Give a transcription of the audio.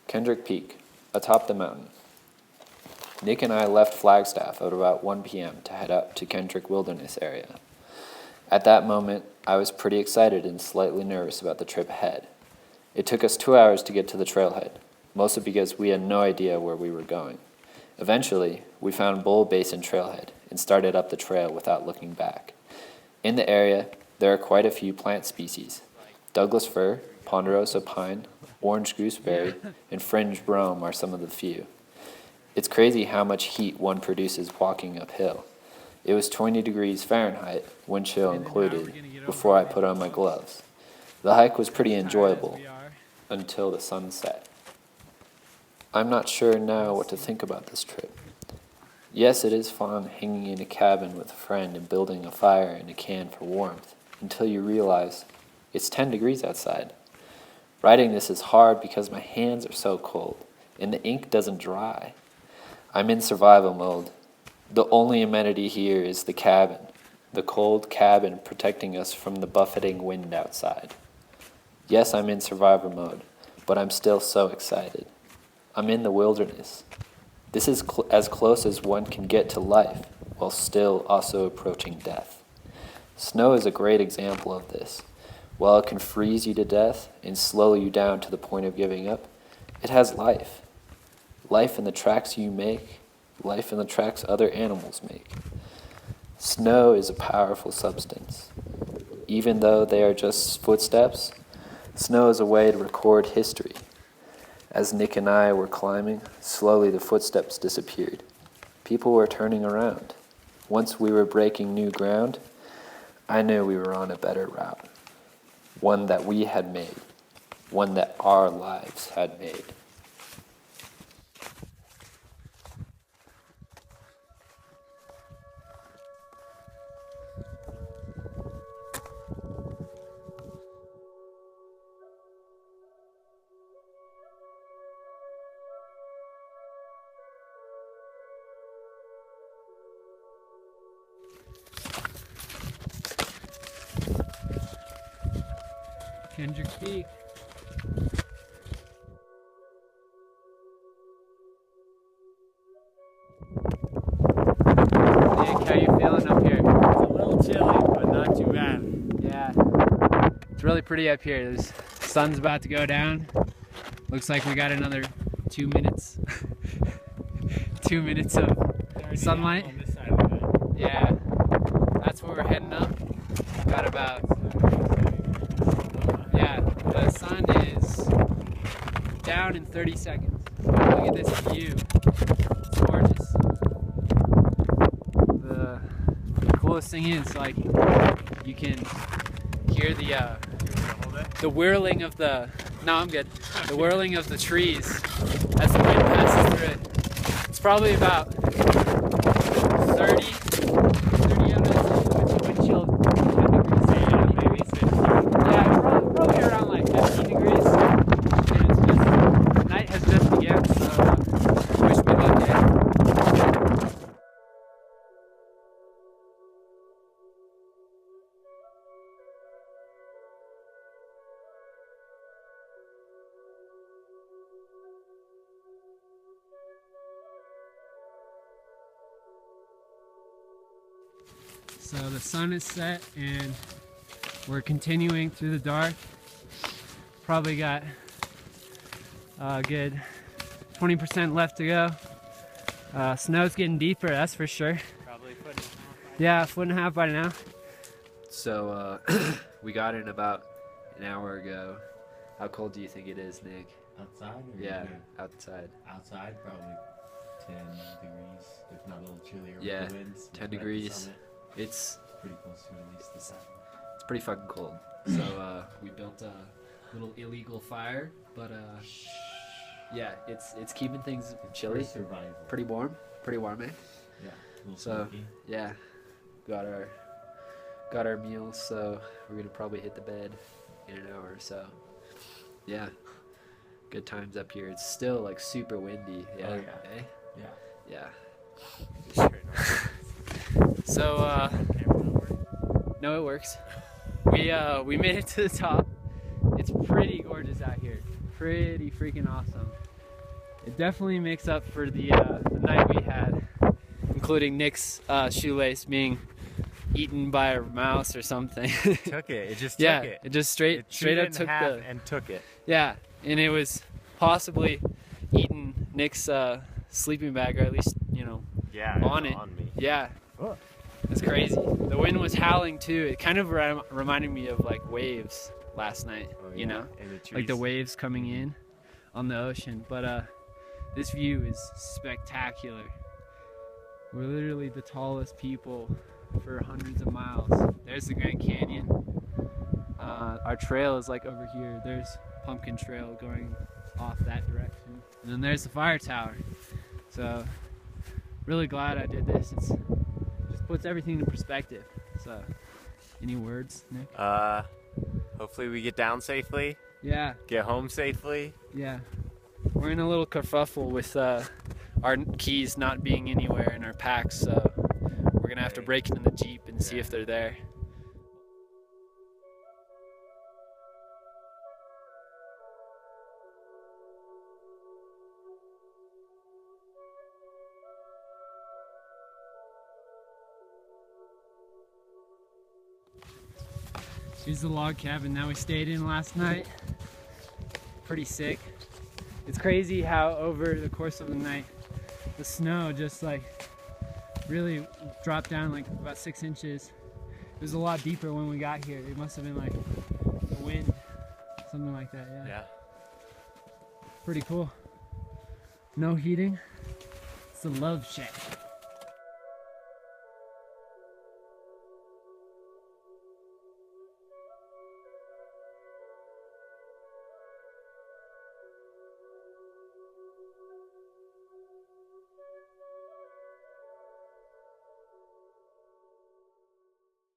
Kendrick Peak, atop the mountain. Nick and I left Flagstaff at about 1 p.m. to head up to Kendrick Wilderness area. At that moment, I was pretty excited and slightly nervous about the trip ahead. It took us 2 hours to get to the trailhead, mostly because we had no idea where we were going. Eventually, we found Basin trailhead and started up the trail without looking back. In the area, there are quite a few plant species. Douglas fir, ponderosa pine, orange gooseberry, and fringe brome are some of the few. It's crazy how much heat one produces walking uphill. It was 20 degrees Fahrenheit, wind chill included, before I put on my gloves. The hike was pretty enjoyable until the sun set. I'm not sure now what to think about this trip. Yes, it is fun hanging in a cabin with a friend and building a fire and a can for warmth, until you realize it's 10 degrees outside. Writing this is hard because my hands are so cold, and the ink doesn't dry. I'm in survival mode. The only amenity here is the cabin, the cold cabin protecting us from the buffeting wind outside. Yes, I'm in survivor mode, but I'm still so excited. I'm in the wilderness. This is as close as one can get to life, while still also approaching death. Snow is a great example of this. While it can freeze you to death and slow you down to the point of giving up, it has life. Life in the tracks you make, life in the tracks other animals make. Snow is a powerful substance. Even though they are just footsteps, snow is a way to record history. As Nick and I were climbing, slowly the footsteps disappeared. People were turning around. Once we were breaking new ground, I knew we were on a better route. One that we had made. One that our lives had made. Kendrick Peak. Nick, how you feeling up here? It's a little chilly, but not too bad. Yeah, it's really pretty up here. The sun's about to go down. Looks like we got another 2 minutes. 2 minutes of sunlight. On this side of it. Yeah, that's where we're heading up. Got about, yeah, the sun is down in 30 seconds. Look at this view. It's gorgeous. The coolest thing is, like, you can hear the whirling of the, no, I'm good. The whirling of the trees as the wind passes through it. It's probably about 30 out of the wind chill. Maybe 50. Yeah, probably around like 15 degrees. And it's just, night has just begun, so wish me luck, eh? So the sun is set and we're continuing through the dark. Probably got a good 20% left to go. Snow's getting deeper, that's for sure. Probably a foot and a half. Yeah, a foot and a half by now. So, we got in about an hour ago. How cold do you think it is, Nick? Outside? Or Yeah, here? outside. Outside, probably 10 degrees, if not a little chillier. with Yeah, the winds. 10 Right at the degrees. summit. It's Pretty close to at least the sun. It's pretty fucking cold. So we built a little illegal fire, but yeah, it's keeping things chilly. For survival. Pretty warm, eh? Yeah. A little So smoky. yeah, got our meals. So we're gonna probably hit the bed in an hour or so. Yeah, good times up here. It's still like super windy. Yeah. Oh, yeah. Eh? Yeah. Yeah. So, no, it works. We made it to the top. It's pretty gorgeous out here. Pretty freaking awesome. it definitely makes up for the night we had, including Nick's shoelace being eaten by a mouse or something. Took it. It just Yeah, took it. it just straight chewed up it in took half the and took it. yeah, and it was possibly eating Nick's sleeping bag, or at least Yeah. on it. On me. Yeah, Oh. it's crazy. The wind was howling too. It kind of reminded me of like waves last night. Oh, You know, In the trees. like the waves coming in on the ocean. But this view is spectacular. We're literally the tallest people for hundreds of miles. There's the Grand Canyon. Our trail is like over here. There's Pumpkin Trail going off that direction. And then there's the fire tower. So really glad I did this. It's just puts everything into perspective. So any words, Nick? Hopefully we get down safely. Yeah. Get home safely. Yeah, we're in a little kerfuffle with our keys not being anywhere in our packs, so we're gonna have to break into the Jeep and see if they're there. Here's the log cabin that we stayed in last night. Pretty sick. It's crazy how over the course of the night the snow just like really dropped down like about 6 inches. It was a lot deeper when we got here. It must have been like the wind, something like that. Yeah. Pretty cool. No heating. It's a love shack.